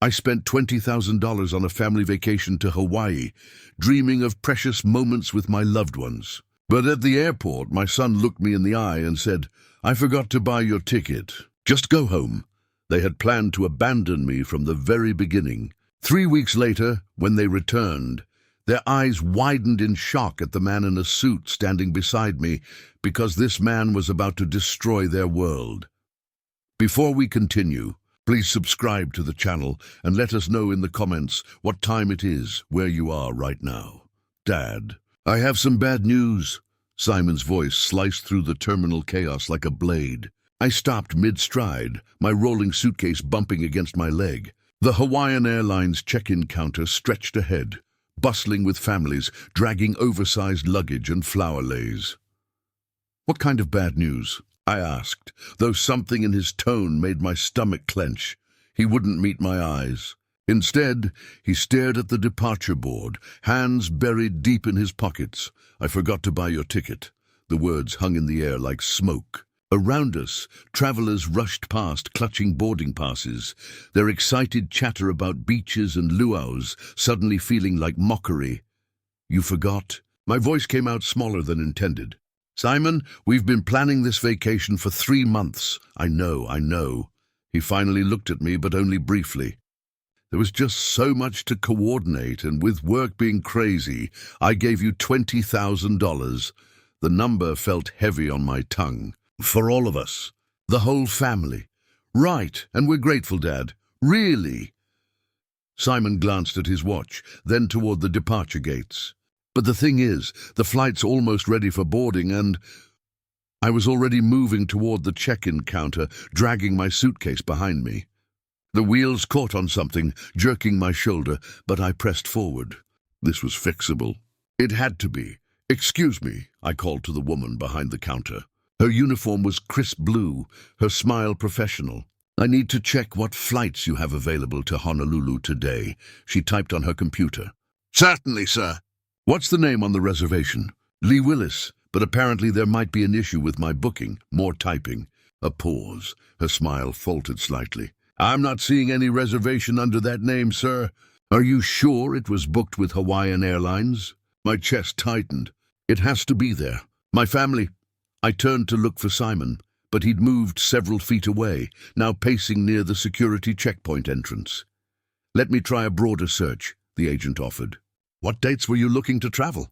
I spent $20,000 on a family vacation to Hawaii, dreaming of precious moments with my loved ones. But at the airport, my son looked me in the eye and said, "I forgot to buy your ticket. Just go home." They had planned to abandon me from the very beginning. 3 weeks later, when they returned, their eyes widened in shock at the man in a suit standing beside me, because this man was about to destroy their world. Before we continue, please subscribe to the channel and let us know in the comments what time it is where you are right now. Dad, I have some bad news. Simon's voice sliced through the terminal chaos like a blade. I stopped mid-stride, my rolling suitcase bumping against my leg. The Hawaiian Airlines check-in counter stretched ahead, bustling with families dragging oversized luggage and flower leis. "What kind of bad news?" I asked, though something in his tone made my stomach clench. He wouldn't meet my eyes. Instead, he stared at the departure board, hands buried deep in his pockets. "I forgot to buy your ticket." The words hung in the air like smoke. Around us, travelers rushed past, clutching boarding passes, their excited chatter about beaches and luau's suddenly feeling like mockery. "You forgot?" My voice came out smaller than intended. "Simon, we've been planning this vacation for 3 months. I know. He finally looked at me, but only briefly. There was just so much to coordinate, and with work being crazy, I gave you $20,000. The number felt heavy on my tongue. "For all of us. The whole family." "Right, and we're grateful, Dad." "Really?" Simon glanced at his watch, then toward the departure gates. "But the thing is, the flight's almost ready for boarding, and—" I was already moving toward the check-in counter, dragging my suitcase behind me. The wheels caught on something, jerking my shoulder, but I pressed forward. This was fixable. It had to be. "Excuse me," I called to the woman behind the counter. Her uniform was crisp blue, her smile professional. "I need to check what flights you have available to Honolulu today," she typed on her computer. "Certainly, sir." "What's the name on the reservation?" "Lee Willis, but apparently there might be an issue with my booking." More typing. A pause. Her smile faltered slightly. "I'm not seeing any reservation under that name, sir." "Are you sure it was booked with Hawaiian Airlines?" My chest tightened. "It has to be there. My family—" I turned to look for Simon, but he'd moved several feet away, now pacing near the security checkpoint entrance. "Let me try a broader search," the agent offered. "What dates were you looking to travel?"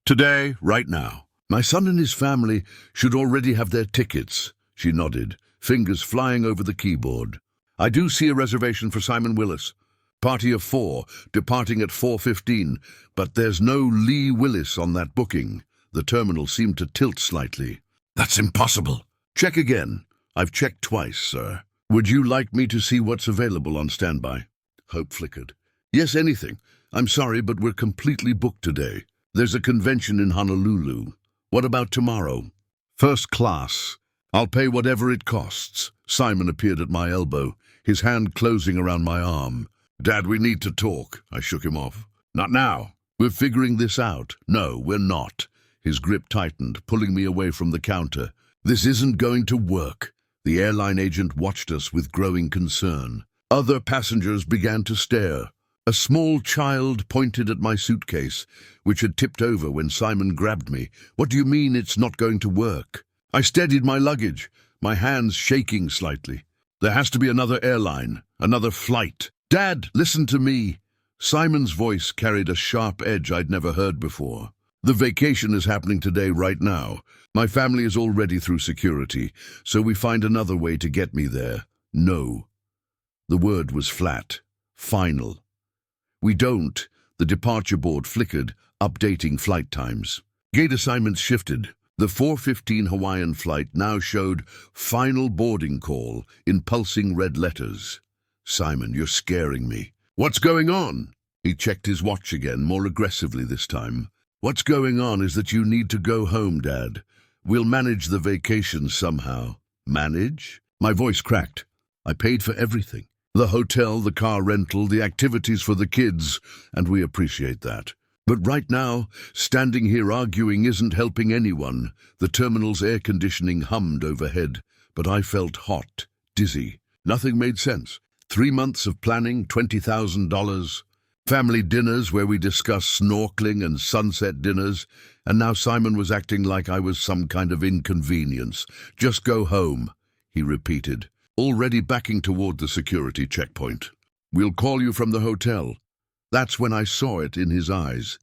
"Today, right now. My son and his family should already have their tickets." She nodded, fingers flying over the keyboard. "I do see a reservation for Simon Willis. Party of 4, departing at 4:15, but there's no Lee Willis on that booking." The terminal seemed to tilt slightly. "That's impossible." "Check again." "I've checked twice, sir." "Would you like me to see what's available on standby?" Hope flickered. "Yes, anything. I'm sorry, but we're completely booked today. There's a convention in Honolulu. What about tomorrow?" "First class. I'll pay whatever it costs." Simon appeared at my elbow, his hand closing around my arm. "Dad, we need to talk." I shook him off. "Not now. We're figuring this out." "No, we're not." His grip tightened, pulling me away from the counter. "This isn't going to work." The airline agent watched us with growing concern. Other passengers began to stare. A small child pointed at my suitcase, which had tipped over when Simon grabbed me. "What do you mean it's not going to work?" I steadied my luggage, my hands shaking slightly. "There has to be another airline, another flight." "Dad, listen to me." Simon's voice carried a sharp edge I'd never heard before. "The vacation is happening today, right now. My family is already through security, so we find another way to get me there." "No." The word was flat, final. "We don't." The departure board flickered, updating flight times. Gate assignments shifted. The 4:15 Hawaiian flight now showed "final boarding call" in pulsing red letters. "Simon, you're scaring me." "What's going on?" He checked his watch again, more aggressively this time. "What's going on is that you need to go home, Dad. We'll manage the vacation somehow." "Manage?" My voice cracked. "I paid for everything. The hotel, the car rental, the activities for the kids, and we appreciate that. But right now, standing here arguing isn't helping anyone." The terminal's air conditioning hummed overhead, but I felt hot, dizzy. Nothing made sense. 3 months of planning, $20,000. Family dinners where we discussed snorkeling and sunset dinners, and now Simon was acting like I was some kind of inconvenience. "Just go home," he repeated, already backing toward the security checkpoint. "We'll call you from the hotel." That's when I saw it in his eyes.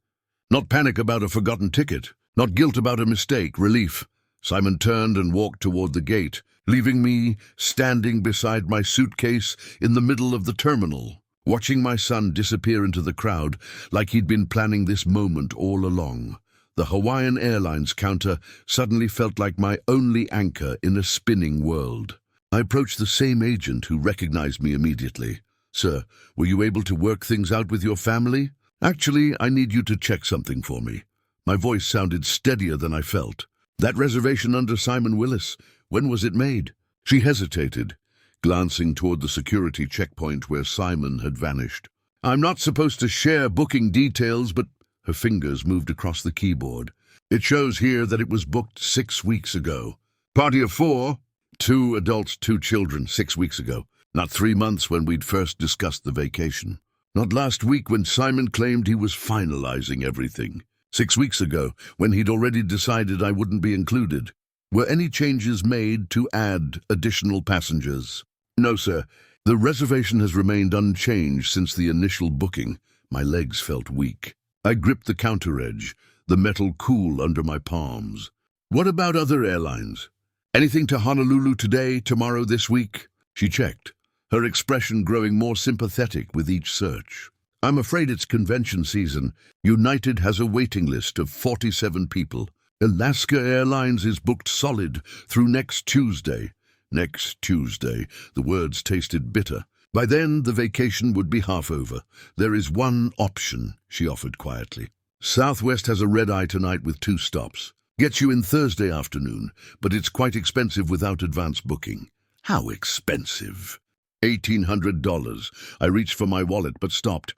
Not panic about a forgotten ticket, not guilt about a mistake, relief. Simon turned and walked toward the gate, leaving me standing beside my suitcase in the middle of the terminal, watching my son disappear into the crowd like he'd been planning this moment all along. The Hawaiian Airlines counter suddenly felt like my only anchor in a spinning world. I approached the same agent who recognized me immediately. "Sir, were you able to work things out with your family?" "Actually, I need you to check something for me." My voice sounded steadier than I felt. "That reservation under Simon Willis, when was it made?" She hesitated, glancing toward the security checkpoint where Simon had vanished. "I'm not supposed to share booking details, but—" Her fingers moved across the keyboard. "It shows here that it was booked 6 weeks ago. Party of 4, 2 adults, 2 children, 6 weeks ago. Not 3 months when we'd first discussed the vacation. Not last week when Simon claimed he was finalizing everything. 6 weeks ago when he'd already decided I wouldn't be included. Were any changes made to add additional passengers?" "No, sir. The reservation has remained unchanged since the initial booking." My legs felt weak. I gripped the counter edge, the metal cool under my palms. "What about other airlines? Anything to Honolulu today, tomorrow, this week?" She checked, her expression growing more sympathetic with each search. "I'm afraid it's convention season. United has a waiting list of 47 people. Alaska Airlines is booked solid through next Tuesday." Next Tuesday. The words tasted bitter. By then, the vacation would be half over. "There is one option," she offered quietly. "Southwest has a red-eye tonight with 2 stops. Gets you in Thursday afternoon, but it's quite expensive without advance booking." "How expensive?" $1,800. I reached for my wallet, but stopped.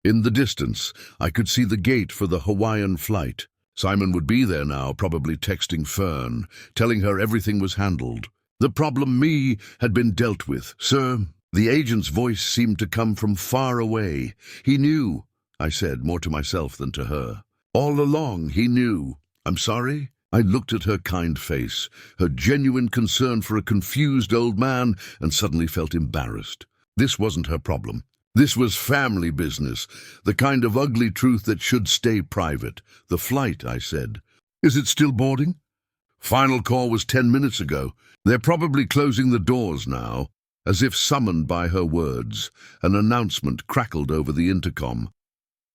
In the distance, I could see the gate for the Hawaiian flight. Simon would be there now, probably texting Fern, telling her everything was handled. The problem me had been dealt with. "Sir," the agent's voice seemed to come from far away. "He knew," I said, more to myself than to her. "All along, he knew." "I'm sorry?" I looked at her kind face, her genuine concern for a confused old man, and suddenly felt embarrassed. This wasn't her problem. This was family business, the kind of ugly truth that should stay private. "The flight," I said. "Is it still boarding?" "Final call was 10 minutes ago. They're probably closing the doors now." As if summoned by her words, an announcement crackled over the intercom.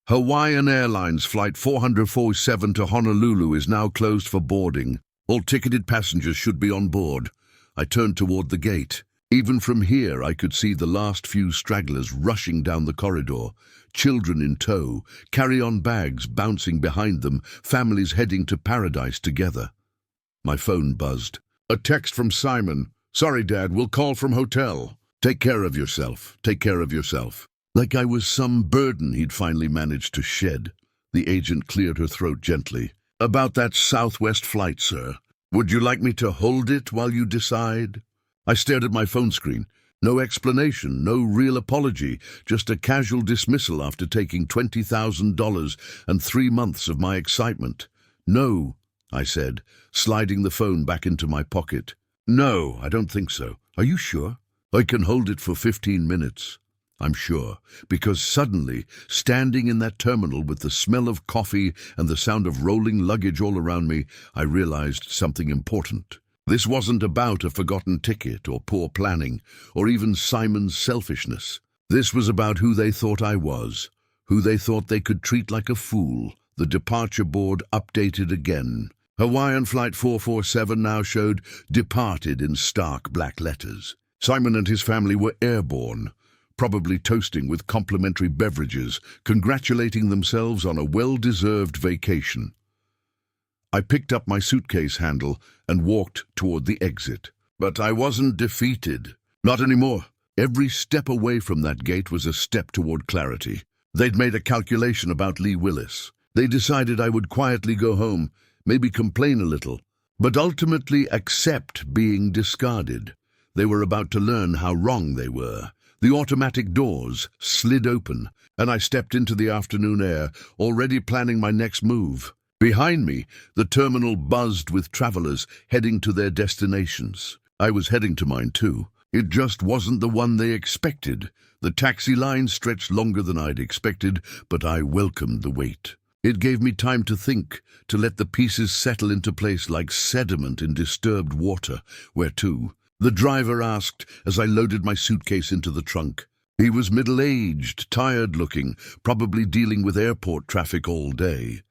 "Hawaiian Airlines Flight 447 to Honolulu is now closed for boarding. All ticketed passengers should be on board." I turned toward the gate. Even from here, I could see the last few stragglers rushing down the corridor, children in tow, carry-on bags bouncing behind them, families heading to paradise together. My phone buzzed. "A text from Simon. Sorry, Dad, we'll call from hotel. Take care of yourself. Take care of yourself." Like I was some burden he'd finally managed to shed. The agent cleared her throat gently. "About that Southwest flight, sir. Would you like me to hold it while you decide?" I stared at my phone screen. No explanation, no real apology, just a casual dismissal after taking $20,000 and 3 months of my excitement. "No," I said, sliding the phone back into my pocket. "No, I don't think so. Are you sure?" "I can hold it for 15 minutes. I'm sure, because suddenly, standing in that terminal with the smell of coffee and the sound of rolling luggage all around me, I realized something important. This wasn't about a forgotten ticket or poor planning, or even Simon's selfishness. This was about who they thought I was, who they thought they could treat like a fool. The departure board updated again. Hawaiian Flight 447 now showed "departed" in stark black letters. Simon and his family were airborne, probably toasting with complimentary beverages, congratulating themselves on a well-deserved vacation. I picked up my suitcase handle and walked toward the exit. But I wasn't defeated. Not anymore. Every step away from that gate was a step toward clarity. They'd made a calculation about Lee Willis. They decided I would quietly go home, maybe complain a little, but ultimately accept being discarded. They were about to learn how wrong they were. The automatic doors slid open, and I stepped into the afternoon air, already planning my next move. Behind me, the terminal buzzed with travelers heading to their destinations. I was heading to mine too. It just wasn't the one they expected. The taxi line stretched longer than I'd expected, but I welcomed the wait. It gave me time to think, to let the pieces settle into place like sediment in disturbed water. "Where to?" the driver asked as I loaded my suitcase into the trunk. He was middle-aged, tired-looking, probably dealing with airport traffic all day.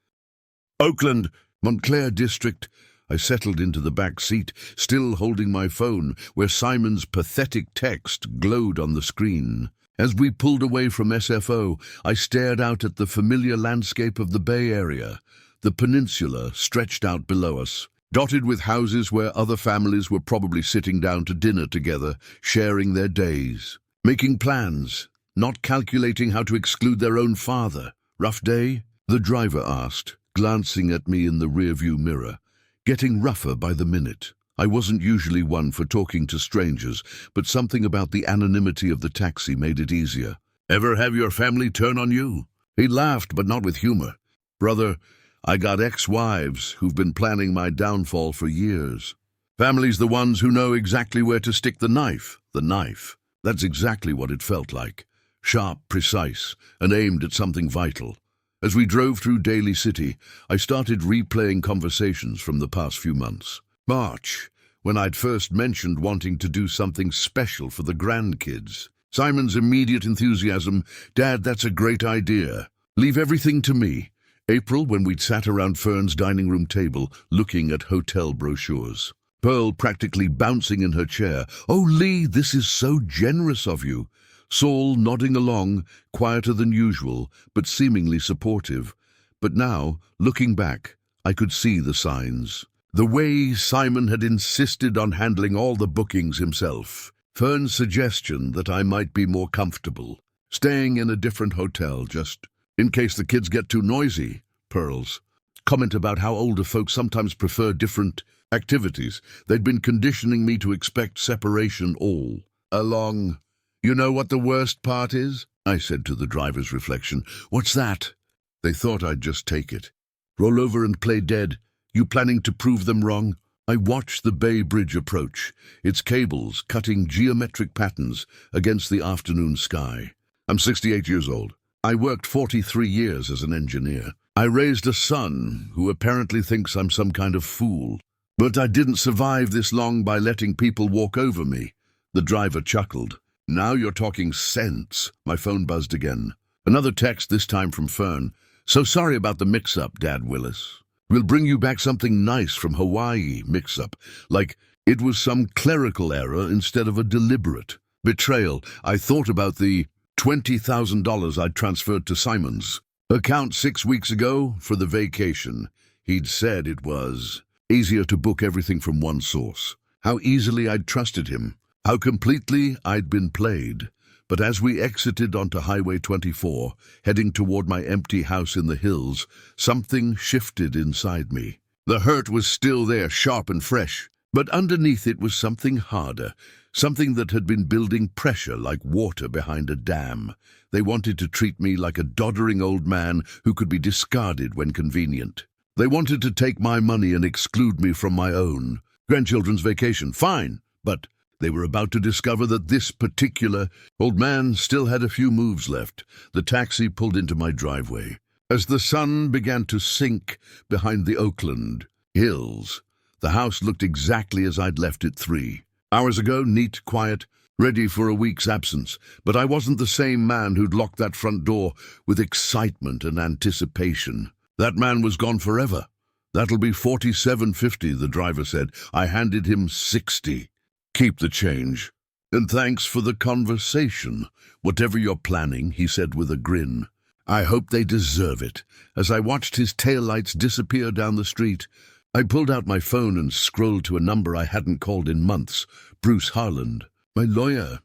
"Oakland, Montclair District." I settled into the back seat, still holding my phone, where Simon's pathetic text glowed on the screen. As we pulled away from SFO, I stared out at the familiar landscape of the Bay Area. The peninsula stretched out below us, dotted with houses where other families were probably sitting down to dinner together, sharing their days, making plans, not calculating how to exclude their own father. "Rough day?" the driver asked, glancing at me in the rearview mirror. Getting rougher by the minute. I wasn't usually one for talking to strangers, but something about the anonymity of the taxi made it easier. "Ever have your family turn on you?" He laughed, but not with humor. "Brother, I got ex-wives who've been planning my downfall for years. Family's the ones who know exactly where to stick the knife. The knife. That's exactly what it felt like. Sharp, precise, and aimed at something vital. As we drove through Daly City, I started replaying conversations from the past few months. March, when I'd first mentioned wanting to do something special for the grandkids. Simon's immediate enthusiasm, "Dad, that's a great idea. Leave everything to me." April, when we'd sat around Fern's dining room table, looking at hotel brochures. Pearl practically bouncing in her chair. "Oh, Lee, this is so generous of you." Saul nodding along, quieter than usual, but seemingly supportive. But now, looking back, I could see the signs. The way Simon had insisted on handling all the bookings himself. Fern's suggestion that I might be more comfortable, staying in a different hotel just in case the kids get too noisy. Pearl's comment about how older folks sometimes prefer different activities. They'd been conditioning me to expect separation all along. "You know what the worst part is?" I said to the driver's reflection. "What's that?" They thought I'd just take it. "Roll over and play dead. You planning to prove them wrong?" I watched the Bay Bridge approach, its cables cutting geometric patterns against the afternoon sky. I'm 68 years old. I worked 43 years as an engineer. I raised a son who apparently thinks I'm some kind of fool. But I didn't survive this long by letting people walk over me. The driver chuckled. "Now you're talking sense." My phone buzzed again. Another text, this time from Fern. "So sorry about the mix-up, Dad Willis. We'll bring you back something nice from Hawaii." Mix-up. Like it was some clerical error instead of a deliberate betrayal. I thought about the $20,000 I'd transferred to Simon's account 6 weeks ago for the vacation. He'd said it was easier to book everything from one source. How easily I'd trusted him. How completely I'd been played. But as we exited onto Highway 24, heading toward my empty house in the hills, something shifted inside me. The hurt was still there, sharp and fresh, but underneath it was something harder, something that had been building pressure like water behind a dam. They wanted to treat me like a doddering old man who could be discarded when convenient. They wanted to take my money and exclude me from my own. Grandchildren's vacation, fine, but they were about to discover that this particular old man still had a few moves left. The taxi pulled into my driveway. As the sun began to sink behind the Oakland hills, the house looked exactly as I'd left it 3 hours ago, neat, quiet, ready for a week's absence. But I wasn't the same man who'd locked that front door with excitement and anticipation. That man was gone forever. "That'll be $47.50, the driver said. I handed him $60. "Keep the change. And thanks for the conversation. Whatever you're planning," he said with a grin. "I hope they deserve it." As I watched his taillights disappear down the street, I pulled out my phone and scrolled to a number I hadn't called in months. Bruce Harland, my lawyer.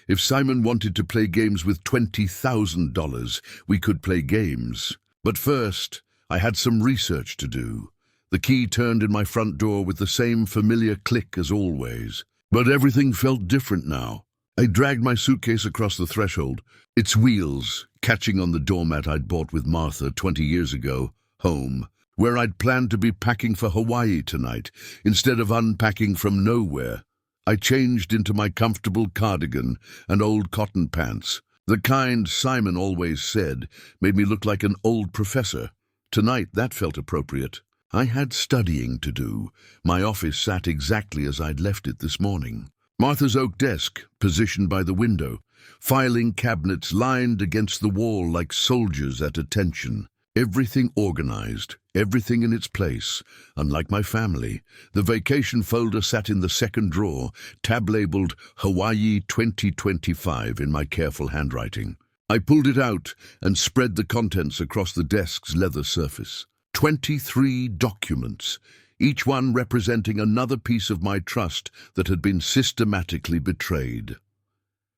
If Simon wanted to play games with $20,000, we could play games. But first, I had some research to do. The key turned in my front door with the same familiar click as always. But everything felt different now. I dragged my suitcase across the threshold, its wheels catching on the doormat I'd bought with Martha 20 years ago, home, where I'd planned to be packing for Hawaii tonight, instead of unpacking from nowhere. I changed into my comfortable cardigan and old cotton pants, the kind Simon always said made me look like an old professor. Tonight that felt appropriate. I had studying to do. My office sat exactly as I'd left it this morning. Martha's oak desk, positioned by the window, filing cabinets lined against the wall like soldiers at attention. Everything organized, everything in its place. Unlike my family, the vacation folder sat in the second drawer, tab-labeled Hawaii 2025 in my careful handwriting. I pulled it out and spread the contents across the desk's leather surface. 23 documents, each one representing another piece of my trust that had been systematically betrayed.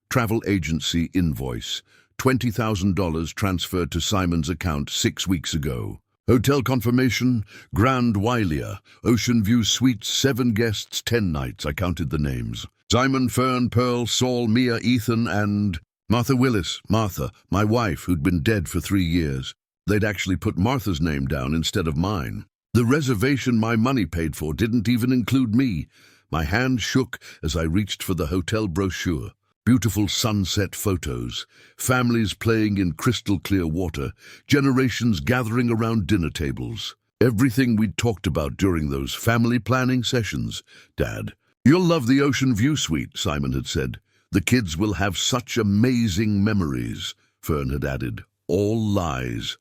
Travel agency invoice, $20,000 transferred to Simon's account 6 weeks ago. Hotel confirmation, Grand Wailea, Ocean View Suites, 7 guests, 10 nights. I counted the names. Simon, Fern, Pearl, Saul, Mia, Ethan, and Martha Willis. Martha, my wife, who'd been dead for 3 years. They'd actually put Martha's name down instead of mine. The reservation my money paid for didn't even include me. My hand shook as I reached for the hotel brochure. Beautiful sunset photos, families playing in crystal-clear water, generations gathering around dinner tables. Everything we'd talked about during those family planning sessions. Dad, you'll love the Ocean View Suite, Simon had said. The kids will have such amazing memories, Fern had added. All lies.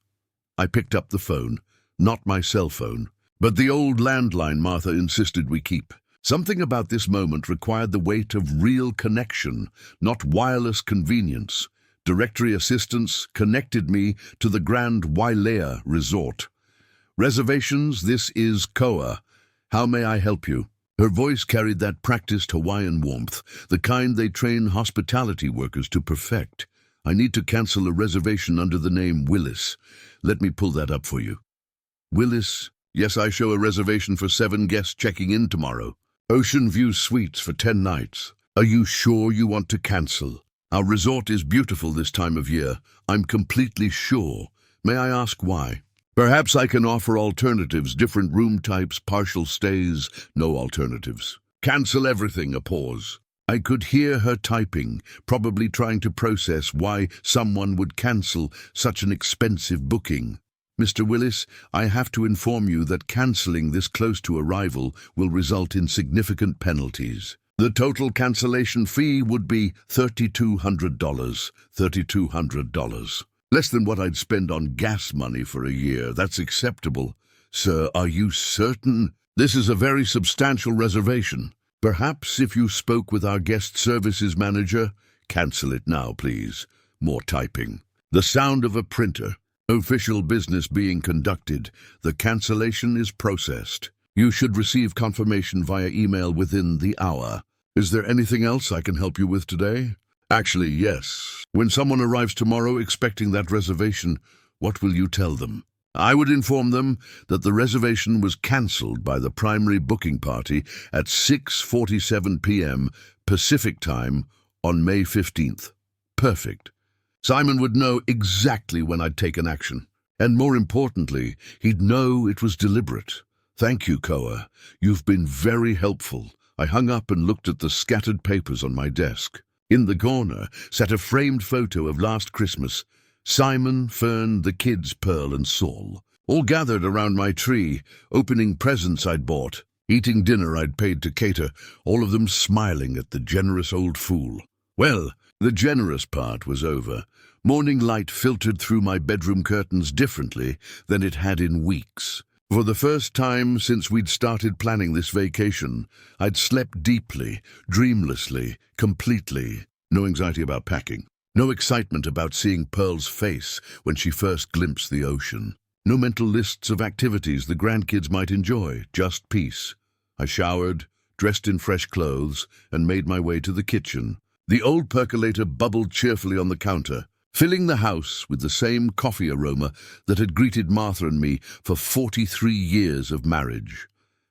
I picked up the phone, not my cell phone, but the old landline Martha insisted we keep. Something about this moment required the weight of real connection, not wireless convenience. Directory assistance connected me to the Grand Wailea Resort. Reservations, this is Koa. How may I help you? Her voice carried that practiced Hawaiian warmth, the kind they train hospitality workers to perfect. I need to cancel a reservation under the name Willis. Let me pull that up for you. Willis, yes, I show a reservation for 7 guests checking in tomorrow. Ocean View Suites for 10 nights. Are you sure you want to cancel? Our resort is beautiful this time of year. I'm completely sure. May I ask why? Perhaps I can offer alternatives, different room types, partial stays, no alternatives. Cancel everything, a pause. I could hear her typing, probably trying to process why someone would cancel such an expensive booking. Mr. Willis, I have to inform you that cancelling this close to arrival will result in significant penalties. The total cancellation fee would be $3,200. $3,200. Less than what I'd spend on gas money for a year. That's acceptable. Sir, are you certain? This is a very substantial reservation. Perhaps if you spoke with our guest services manager, cancel it now, please. More typing. The sound of a printer. Official business being conducted. The cancellation is processed. You should receive confirmation via email within the hour. Is there anything else I can help you with today? Actually, yes. When someone arrives tomorrow expecting that reservation, what will you tell them? I would inform them that the reservation was cancelled by the primary booking party at 6:47 p.m. Pacific Time on May 15th. Perfect. Simon would know exactly when I'd taken action. And more importantly, he'd know it was deliberate. Thank you, Koa. You've been very helpful. I hung up and looked at the scattered papers on my desk. In the corner sat a framed photo of last Christmas. Simon, Fern, the kids, Pearl and Saul, all gathered around my tree, opening presents I'd bought, eating dinner I'd paid to cater, all of them smiling at the generous old fool. Well, the generous part was over. Morning light filtered through my bedroom curtains differently than it had in weeks. For the first time since we'd started planning this vacation, I'd slept deeply, dreamlessly, completely. No anxiety about packing. No excitement about seeing Pearl's face when she first glimpsed the ocean. No mental lists of activities the grandkids might enjoy, just peace. I showered, dressed in fresh clothes, and made my way to the kitchen. The old percolator bubbled cheerfully on the counter, filling the house with the same coffee aroma that had greeted Martha and me for 43 years of marriage.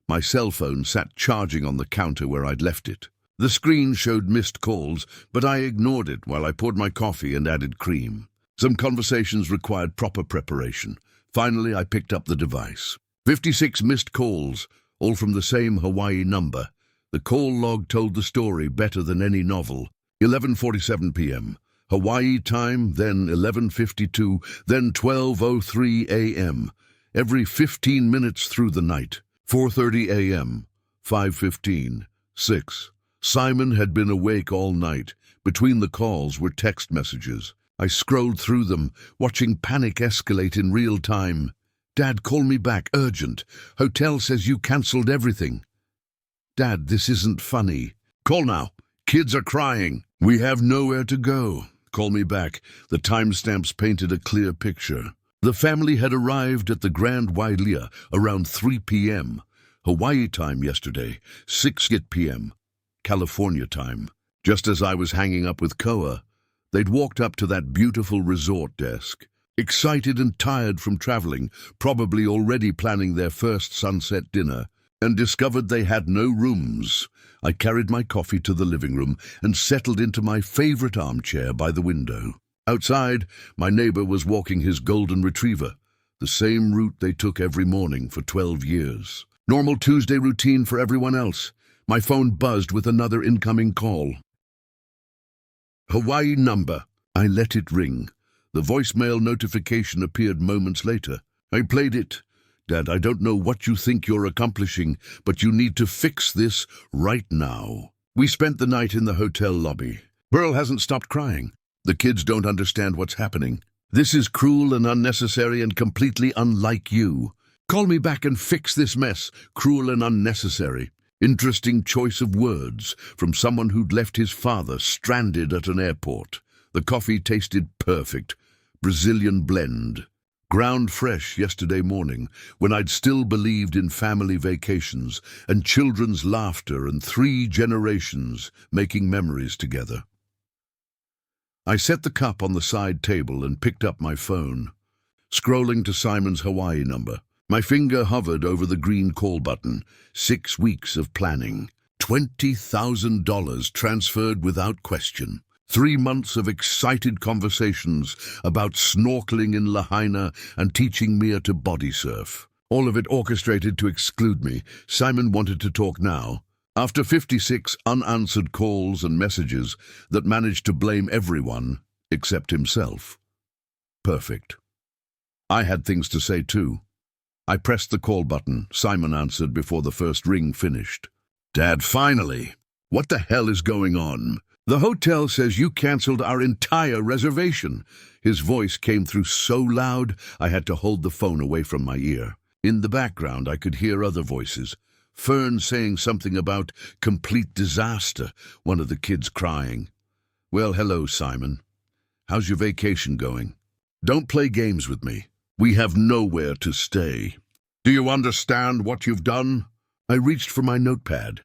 My cell phone sat charging on the counter where I'd left it. The screen showed missed calls, but I ignored it while I poured my coffee and added cream. Some conversations required proper preparation. Finally, I picked up the device. 56 missed calls, all from the same Hawaii number. The call log told the story better than any novel. 11:47 p.m. Hawaii time, then 11:52, then 12:03 a.m. Every 15 minutes through the night. 4:30 a.m., 5:15, 6. Simon had been awake all night. Between the calls were text messages. I scrolled through them, watching panic escalate in real time. Dad, call me back, urgent. Hotel says you cancelled everything. Dad, this isn't funny. Call now. Kids are crying. We have nowhere to go. Call me back. The timestamps painted a clear picture. The family had arrived at the Grand Wailea around 3 p.m. Hawaii time yesterday, 6 p.m. California time. Just as I was hanging up with Koa, they'd walked up to that beautiful resort desk. Excited and tired from traveling, probably already planning their first sunset dinner, and discovered they had no rooms. I carried my coffee to the living room and settled into my favorite armchair by the window. Outside, my neighbor was walking his golden retriever, the same route they took every morning for 12 years. Normal Tuesday routine for everyone else. My phone buzzed with another incoming call. Hawaii number. I let it ring. The voicemail notification appeared moments later. I played it. Dad, I don't know what you think you're accomplishing, but you need to fix this right now. We spent the night in the hotel lobby. Pearl hasn't stopped crying. The kids don't understand what's happening. This is cruel and unnecessary and completely unlike you. Call me back and fix this mess. Cruel and unnecessary. Interesting choice of words from someone who'd left his father stranded at an airport. The coffee tasted perfect. Brazilian blend. Ground fresh yesterday morning, when I'd still believed in family vacations and children's laughter and 3 generations making memories together. I set the cup on the side table and picked up my phone. Scrolling to Simon's Hawaii number, my finger hovered over the green call button. 6 weeks of planning. $20,000 transferred without question. 3 months of excited conversations about snorkeling in Lahaina and teaching Mia to body surf. All of it orchestrated to exclude me. Simon wanted to talk now. After 56 unanswered calls and messages that managed to blame everyone except himself. Perfect. I had things to say too. I pressed the call button. Simon answered before the first ring finished. Dad, finally. What the hell is going on? The hotel says you canceled our entire reservation. His voice came through so loud, I had to hold the phone away from my ear. In the background, I could hear other voices. Fern saying something about complete disaster, one of the kids crying. Well, hello, Simon. How's your vacation going? Don't play games with me. We have nowhere to stay. Do you understand what you've done? I reached for my notepad,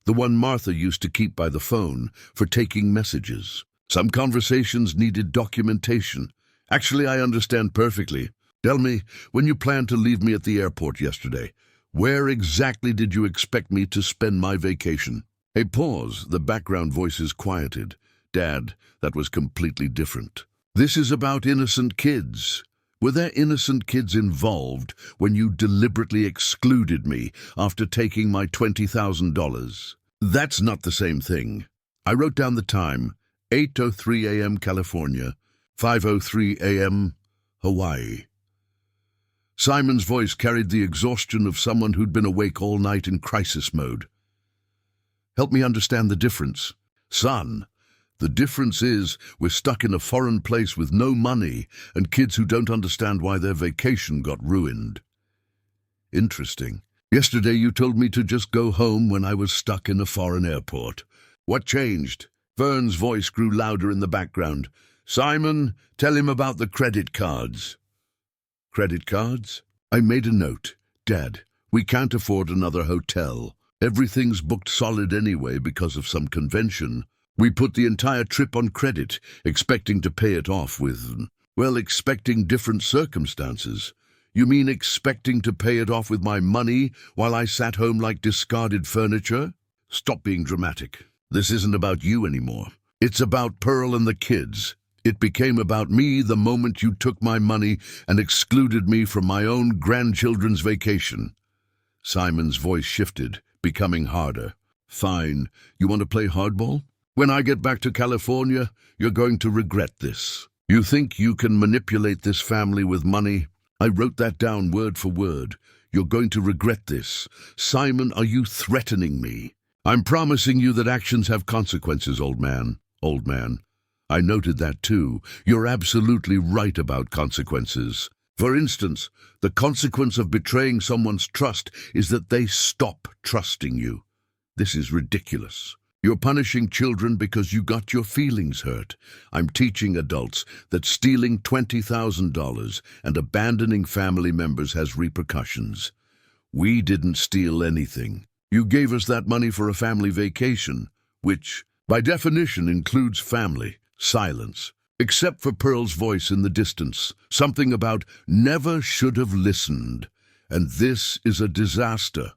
the one Martha used to keep by the phone for taking messages. Some conversations needed documentation. Actually, I understand perfectly. Tell me, when you planned to leave me at the airport yesterday, where exactly did you expect me to spend my vacation? A pause, the background voices quieted. Dad, that was completely different. This is about innocent kids. Were there innocent kids involved when you deliberately excluded me after taking my $20,000? That's not the same thing. I wrote down the time, 8:03 a.m. California, 5:03 a.m. Hawaii. Simon's voice carried the exhaustion of someone who'd been awake all night in crisis mode. Help me understand the difference. Son, the difference is we're stuck in a foreign place with no money and kids who don't understand why their vacation got ruined. Interesting. Yesterday you told me to just go home when I was stuck in a foreign airport. What changed? Vern's voice grew louder in the background. Simon, tell him about the credit cards. Credit cards? I made a note. Dad, we can't afford another hotel. Everything's booked solid anyway because of some convention. We put the entire trip on credit, expecting to pay it off with, well, expecting different circumstances. You mean expecting to pay it off with my money while I sat home like discarded furniture? Stop being dramatic. This isn't about you anymore. It's about Pearl and the kids. It became about me the moment you took my money and excluded me from my own grandchildren's vacation." Simon's voice shifted, becoming harder. "Fine. You want to play hardball? When I get back to California, you're going to regret this. You think you can manipulate this family with money? I wrote that down word for word. You're going to regret this. Simon, are you threatening me?" "I'm promising you that actions have consequences, old man. Old man. I noted that too. You're absolutely right about consequences. For instance, the consequence of betraying someone's trust is that they stop trusting you. This is ridiculous. You're punishing children because you got your feelings hurt. I'm teaching adults that stealing $20,000 and abandoning family members has repercussions. We didn't steal anything. You gave us that money for a family vacation, which, by definition, includes family." Silence. Except for Pearl's voice in the distance, something about "never should have listened," and "this is a disaster."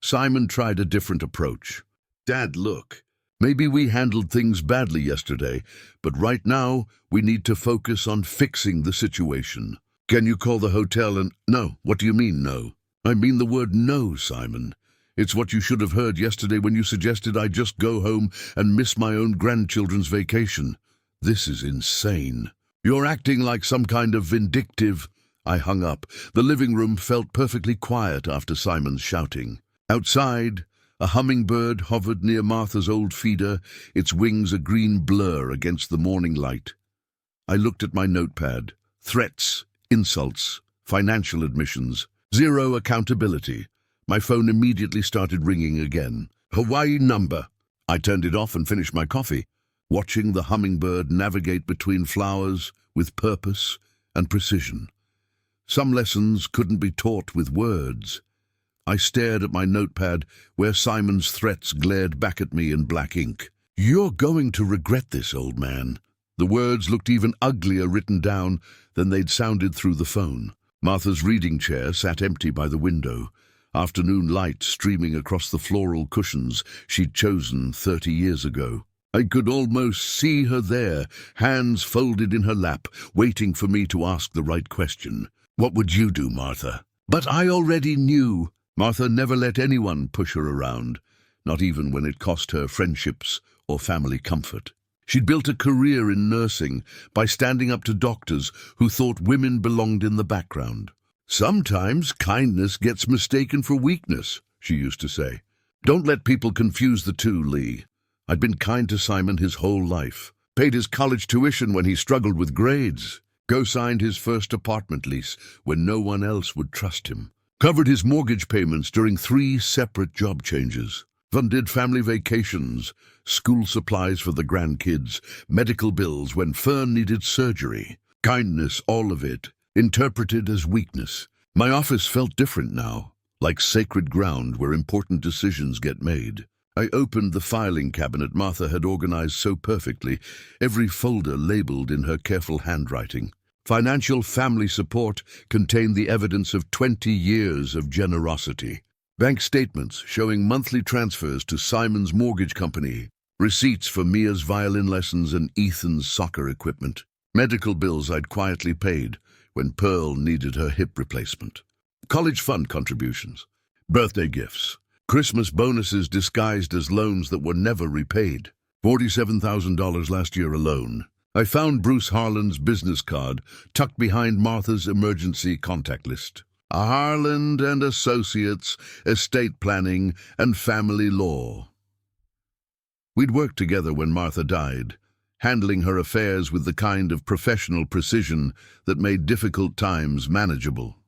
Simon tried a different approach. "Dad, look, maybe we handled things badly yesterday, but right now we need to focus on fixing the situation. Can you call the hotel and—" "No, what do you mean, no?" "I mean the word no, Simon. It's what you should have heard yesterday when you suggested I just go home and miss my own grandchildren's vacation. This is insane. You're acting like some kind of vindictive—" I hung up. The living room felt perfectly quiet after Simon's shouting. Outside, a hummingbird hovered near Martha's old feeder, its wings a green blur against the morning light. I looked at my notepad. Threats, insults, financial admissions, zero accountability. My phone immediately started ringing again. Hawaii number. I turned it off and finished my coffee, watching the hummingbird navigate between flowers with purpose and precision. Some lessons couldn't be taught with words. I stared at my notepad where Simon's threats glared back at me in black ink. "You're going to regret this, old man." The words looked even uglier written down than they'd sounded through the phone. Martha's reading chair sat empty by the window, afternoon light streaming across the floral cushions she'd chosen 30 years ago. I could almost see her there, hands folded in her lap, waiting for me to ask the right question. "What would you do, Martha?" But I already knew. Martha never let anyone push her around, not even when it cost her friendships or family comfort. She'd built a career in nursing by standing up to doctors who thought women belonged in the background. "Sometimes kindness gets mistaken for weakness," she used to say. "Don't let people confuse the two, Lee." I'd been kind to Simon his whole life, paid his college tuition when he struggled with grades, co-signed his first apartment lease when no one else would trust him, covered his mortgage payments during 3 separate job changes, funded family vacations, school supplies for the grandkids, medical bills when Fern needed surgery. Kindness, all of it, interpreted as weakness. My office felt different now, like sacred ground where important decisions get made. I opened the filing cabinet Martha had organized so perfectly, every folder labeled in her careful handwriting. Financial family support contained the evidence of 20 years of generosity. Bank statements showing monthly transfers to Simon's mortgage company, receipts for Mia's violin lessons and Ethan's soccer equipment, medical bills I'd quietly paid when Pearl needed her hip replacement, college fund contributions, birthday gifts, Christmas bonuses disguised as loans that were never repaid, $47,000 last year alone. I found Bruce Harlan's business card tucked behind Martha's emergency contact list. Harland and Associates, Estate Planning and Family Law. We'd worked together when Martha died, handling her affairs with the kind of professional precision that made difficult times manageable.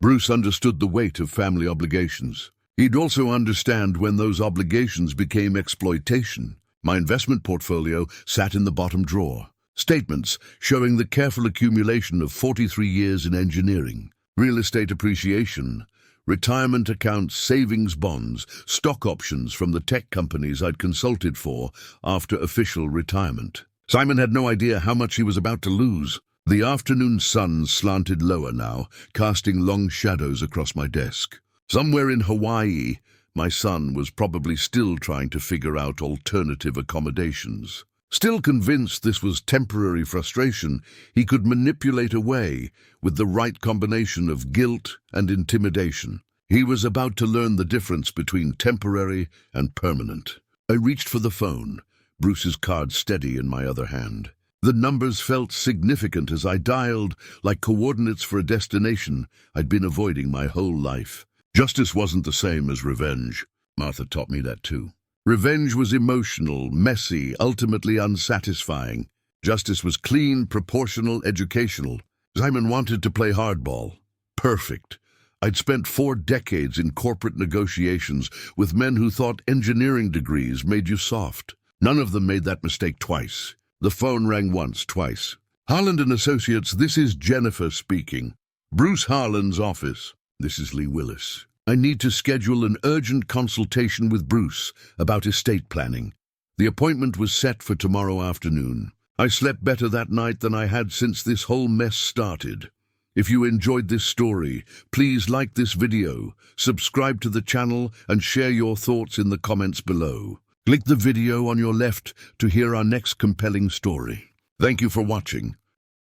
Bruce understood the weight of family obligations. He'd also understand when those obligations became exploitation. My investment portfolio sat in the bottom drawer. Statements showing the careful accumulation of 43 years in engineering, real estate appreciation, retirement accounts, savings bonds, stock options from the tech companies I'd consulted for after official retirement. Simon had no idea how much he was about to lose. The afternoon sun slanted lower now, casting long shadows across my desk. Somewhere in Hawaii, My son was probably still trying to figure out alternative accommodations. Still convinced this was temporary frustration, he could manipulate away with the right combination of guilt and intimidation. He was about to learn the difference between temporary and permanent. I reached for the phone, Bruce's card steady in my other hand. The numbers felt significant as I dialed, like coordinates for a destination I'd been avoiding my whole life. Justice wasn't the same as revenge. Martha taught me that too. Revenge was emotional, messy, ultimately unsatisfying. Justice was clean, proportional, educational. Simon wanted to play hardball. Perfect. I'd spent 4 decades in corporate negotiations with men who thought engineering degrees made you soft. None of them made that mistake twice. The phone rang once, twice. Harland & Associates, this is Jennifer speaking. Bruce Harland's office. This is Lee Willis. I need to schedule an urgent consultation with Bruce about estate planning. The appointment was set for tomorrow afternoon. I slept better that night than I had since this whole mess started. If you enjoyed this story, please like this video, subscribe to the channel, and share your thoughts in the comments below. Click the video on your left to hear our next compelling story. Thank you for watching.